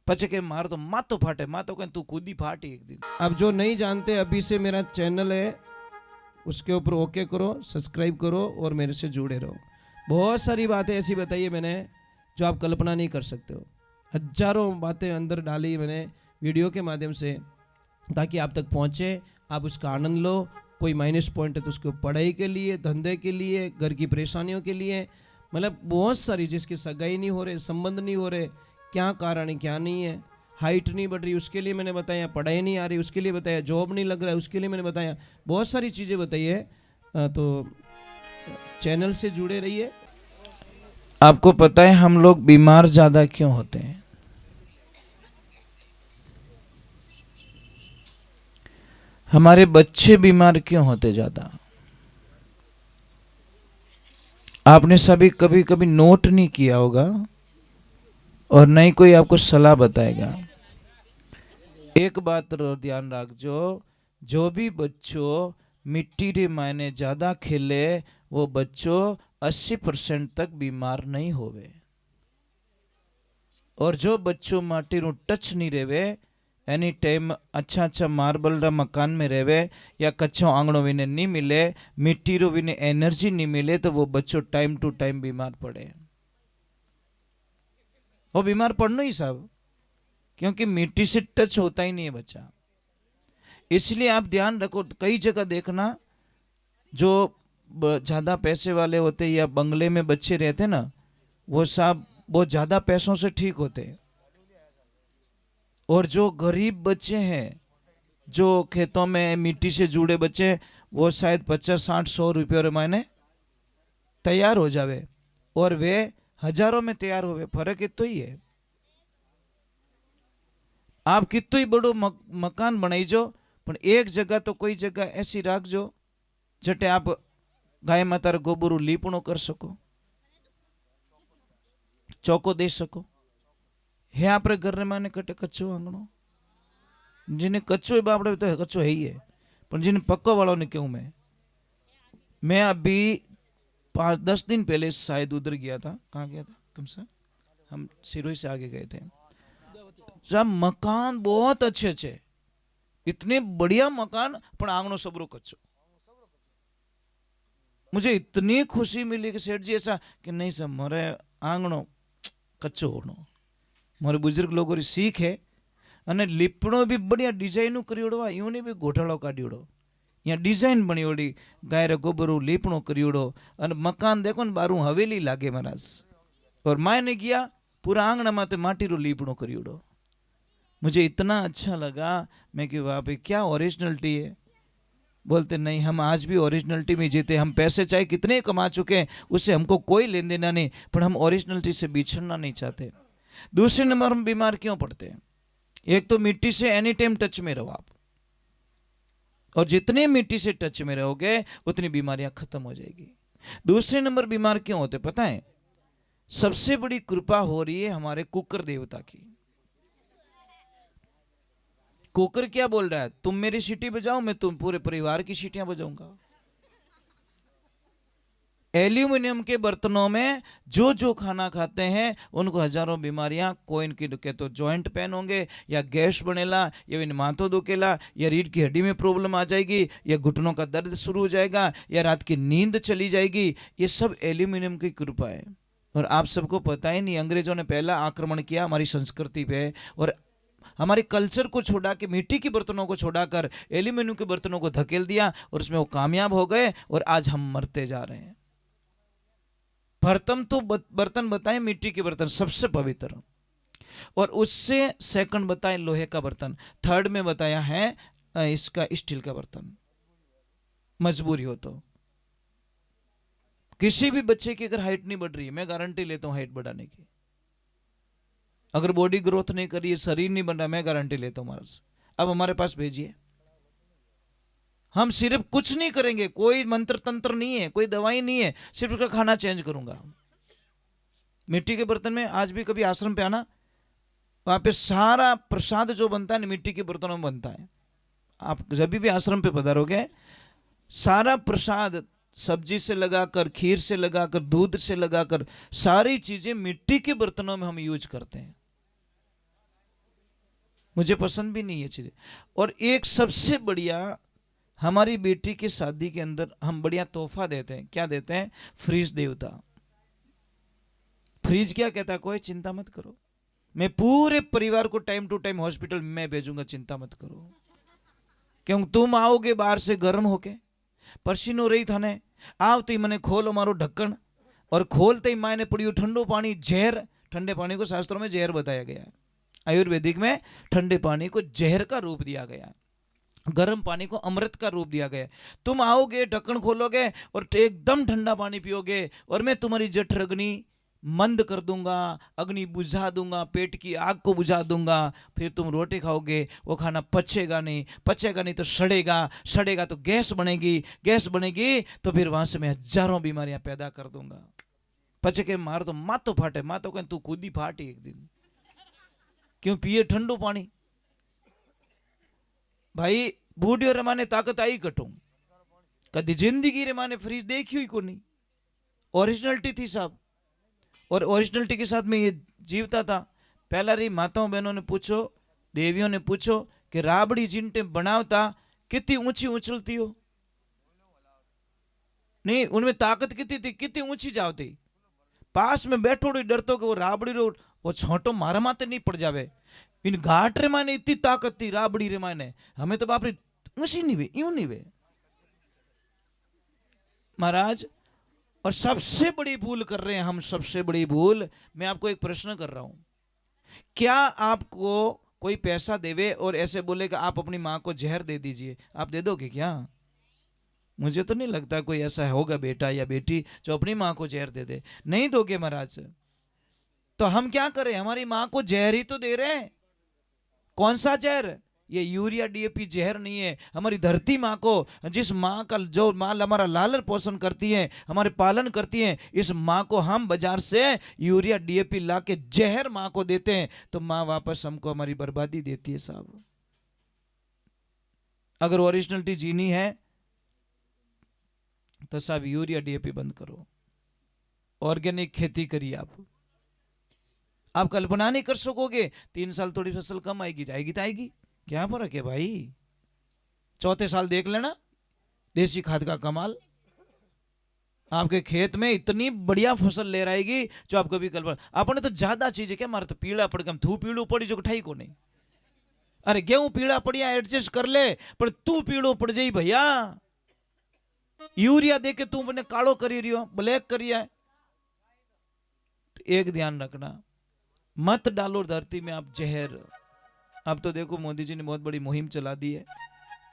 पचे के मार तो मातो फाटे, मातो कहीं तू खुद ही फाटी एक दिन। अब जो नहीं जानते, अभी से मेरा चैनल है, उसके ऊपर ओके करो, सब्सक्राइब करो और मेरे से जुड़े रहो। बहुत सारी बातें ऐसी बताई है मैंने जो आप कल्पना नहीं कर सकते हो। हजारों बातें अंदर डाली मैंने वीडियो के माध्यम से, ताकि आप तक पहुँचे, आप उसका आनंद लो। कोई माइनस पॉइंट है तो उसको पढ़ाई के लिए, धंधे के लिए, घर की परेशानियों के लिए, मतलब बहुत सारी, जिसकी सगाई नहीं हो रहे, संबंध नहीं हो रहे, क्या कारण है क्या नहीं है, हाइट नहीं बढ़ रही उसके लिए मैंने बताया, पढ़ाई नहीं आ रही उसके लिए बताया, जॉब नहीं लग रहा है उसके लिए मैंने बताया, बहुत सारी चीज़ें बताई है। तो चैनल से जुड़े रहिए। आपको पता है हम लोग बीमार ज्यादा क्यों होते हैं? हमारे बच्चे बीमार क्यों होते ज्यादा? आपने सभी कभी कभी नोट नहीं किया होगा और नहीं कोई आपको सलाह बताएगा। एक बात ध्यान रखो, जो भी बच्चों मिट्टी रे मायने ज्यादा खेले वो बच्चों 80% तक बीमार नहीं होवे। और जो बच्चों माटी रू टच नहीं रेवे, एनी टाइम अच्छा अच्छा मार्बल रा मकान में रेवे या कच्चो आंगणो विने नहीं मिले, मिट्टी रो विने एनर्जी नहीं मिले, तो वो बच्चों टाइम टू टाइम बीमार पड़े। वो बीमार पड़ना ही सब, क्योंकि मिट्टी से टच होता ही नहीं है बच्चा। इसलिए आप ध्यान रखो, कई जगह देखना जो ज्यादा पैसे वाले होते या बंगले में बच्चे रहते ना, वो सब बहुत ज्यादा पैसों से ठीक होते। और जो गरीब बच्चे हैं, जो खेतों में मिट्टी से जुड़े बच्चे, वो शायद 50-60-100 रुपये मायने तैयार हो जावे, और वे हजारों में तैयार होवे। फर्क इतो ही है। आप कितो ही बड़ो मकान बनाईजो, पण एक जगह तो कोई जगह ऐसी राखजो जटे आप गाय माता गोबरू लीपणो कर सको, चौको दे सको। है आपरे घर माने कटे कच्चो आंगणो, जिन्हें कच्चो है बापड़े तो कच्चो है ही है, पर जिन्हें पक्को वालों ने क्यों। मैं अभी 5-10 दिन पहले शायद उधर गया था। कहाँ गया था? कम से हम सिरोही से आगे गए थे। जब मकान बहुत अच्छे अच्छे, इतने बढ़िया मकान, पर आंगणो सबरो कच्चो। मुझे इतनी खुशी मिली कि सेठ जी ऐसा कि नहीं सर मारे आंगणो कच्चो होनो। मारे बुजुर्ग लोगों की सीख है। अने लीपणो भी बढ़िया डिजाइनू करियोड़ो, यूं नहीं भी घोटाड़ो काढ़ियोड़ो, या डिजाइन बनियोड़ी, गाय रे गोबरू लीपणो करियोड़ो। अने मकान देखो न बारू हवेली लागे महाराज। और मायने गया पूरा आंगणा माते माटी रो लीपणो करियोड़ो। मुझे इतना अच्छा लगा, मैं कि वाह भाई क्या ओरिजिनलिटी है। बोलते नहीं, हम आज भी ओरिजिनलिटी में जीते। हम पैसे चाहे कितने कमा चुके हैं, उससे हमको कोई लेन देना नहीं, पर हम ओरिजिनलिटी से बिछड़ना नहीं चाहते। दूसरे नंबर हम बीमार क्यों पड़ते हैं? एक तो मिट्टी से एनी टाइम टच में रहो आप, और जितने मिट्टी से टच में रहोगे उतनी बीमारियां खत्म हो जाएगी। दूसरे नंबर बीमार क्यों होते पता है? सबसे बड़ी कृपा हो रही है हमारे कुकर देवता की। कुकर क्या बोल रहा है? तुम मेरी सीटी बजाओ, मैं तुम पूरे परिवार की सीटियां बजाऊंगा। एल्यूमिनियम के बर्तनों में जो जो खाना खाते हैं उनको हजारों बीमारियां, कोई इनकी दुखे तो जॉइंट पेन होंगे, या गैस बनेला, या इन माथो दुखेला, या रीढ़ की हड्डी में प्रॉब्लम आ जाएगी, या घुटनों का दर्द शुरू हो जाएगा, या रात की नींद चली जाएगी। ये सब एल्यूमिनियम की कृपा है। और आप सबको पता ही नहीं, अंग्रेजों ने पहला आक्रमण किया हमारी संस्कृति पे, और हमारे कल्चर को छोड़ा के मिट्टी के बर्तनों को छोड़ाकर एल्यूमिनियम के बर्तनों को धकेल दिया, और उसमें वो कामयाब हो गए, और आज हम मरते जा रहे हैं। प्रथम तो बर्तन बताएं मिट्टी के बर्तन सबसे पवित्र, और उससे सेकंड बताएं लोहे का बर्तन, थर्ड में बताया है इसका स्टील का बर्तन। मजबूरी हो तो किसी भी बच्चे की अगर हाइट नहीं बढ़ रही है, मैं गारंटी लेता हूं हाइट बढ़ाने की। अगर बॉडी ग्रोथ नहीं करी है, शरीर नहीं बन रहा, मैं गारंटी लेता हूं महाराज, अब हमारे पास भेजिए। हम सिर्फ कुछ नहीं करेंगे, कोई मंत्र तंत्र नहीं है, कोई दवाई नहीं है, सिर्फ उसका खाना चेंज करूंगा। मिट्टी के बर्तन में आज भी कभी आश्रम पे आना, वहां पे सारा प्रसाद जो बनता है ना मिट्टी के बर्तनों में बनता है। आप जब भी आश्रम पे पधारोगे, सारा प्रसाद सब्जी से लगाकर, खीर से लगाकर, दूध से लगाकर, सारी चीजें मिट्टी के बर्तनों में हम यूज करते हैं। मुझे पसंद भी नहीं है चीज़ें। और एक सबसे बढ़िया, हमारी बेटी की शादी के अंदर हम बढ़िया तोहफा देते हैं। क्या देते हैं? फ्रिज देवता। फ्रिज क्या कहता है? कोई चिंता मत करो, मैं पूरे परिवार को टाइम टू टाइम हॉस्पिटल में भेजूंगा, चिंता मत करो। क्यों? तुम आओगे बाहर से गर्म होके, पसीनो रही थाने, आवती मने खोलो मारो ढक्कन, और खोलते ही मायने पड़ियो ठंडो पानी, जहर। ठंडे पानी को शास्त्रों में जहर बताया गया है, आयुर्वेदिक में ठंडे पानी को जहर का रूप दिया गया है, गर्म पानी को अमृत का रूप दिया गया है। तुम आओगे, ढक्कन खोलोगे और एकदम ठंडा पानी पियोगे, और मैं तुम्हारी जठर अग्नि मंद कर दूंगा, अग्नि बुझा दूंगा, पेट की आग को बुझा दूंगा। फिर तुम रोटी खाओगे, वो खाना पचेगा नहीं, पचेगा नहीं तो सड़ेगा, सड़ेगा तो गैस बनेगी, गैस बनेगी तो फिर वहां से मैं हजारों बीमारियां पैदा कर दूंगा। पचे के मार तो मातो फाटे, मातो कहें तू खुद ही फाटी एक दिन, क्यों पिए ठंडू पानी। भाई बूढ़ियों रे माने ताकत आई कटू, कदी जिंदगी रे माने फ्रिज देखी हुई को नहीं, ओरिजिनलिटी थी साहब। और ओरिजिनलिटी के साथ में ये जीवता था। पहला री माताओं बहनों ने पूछो, देवियों ने पूछो कि राबड़ी जिनटे बनावता कितनी ऊंची उछलती हो, नहीं उनमें ताकत कितनी थी, कितनी ऊंची जावती। पास में बैठो डरतो कि वो राबड़ी रो वो छोटो मारा माते नहीं पड़ जावे। इन घाट रे माने इतनी ताकत थी राबड़ी रे माने, हमें तो बाप रे ऊंची नहीं वे, यूं नहीं वे महाराज। और सबसे बड़ी भूल कर रहे हैं हम, सबसे बड़ी भूल। मैं आपको एक प्रश्न कर रहा हूं, क्या आपको कोई पैसा देवे और ऐसे बोले कि आप अपनी मां को जहर दे दीजिए, आप दे दोगे क्या? मुझे तो नहीं लगता कोई ऐसा होगा बेटा या बेटी जो अपनी मां को जहर दे दे, नहीं दोगे महाराज। तो हम क्या करें? हमारी मां को जहर ही तो दे रहे हैं। कौन सा जहर? ये यूरिया डीएपी जहर नहीं है। हमारी धरती माँ को, जिस माँ का जो माँ हमारा लालन पोषण करती है, हमारे पालन करती है, इस माँ को हम बाजार से यूरिया डीएपी ला के जहर माँ को देते हैं, तो माँ वापस हमको हमारी बर्बादी देती है साहब। अगर ओरिजिनलिटी जीनी है तो साहब यूरिया डीएपी बंद करो, ऑर्गेनिक खेती करिए। आप कल्पना नहीं कर सकोगे, 3 साल थोड़ी फसल कम आएगी, जाएगी तो आएगी, क्या फर्क है भाई। चौथे साल देख लेना देसी खाद का कमाल, आपके खेत में इतनी बढ़िया फसल ले आएगी जो आप कभी कल्पना। आपने तो ज्यादा चीज है क्या, मारे तो पीला पड़ गया, थू पीड़ू पड़ी जो ठाई को नहीं। अरे गेहूं पीड़ा पड़िया एडजस्ट कर ले, पर तू पीड़ो पड़ जाई भैया। यूरिया दे के तू अपने कालो करी रही हो, ब्लैक करिया। एक ध्यान रखना, मत डालो धरती में आप जहर। अब तो देखो मोदी जी ने बहुत बड़ी मुहिम चला दी है,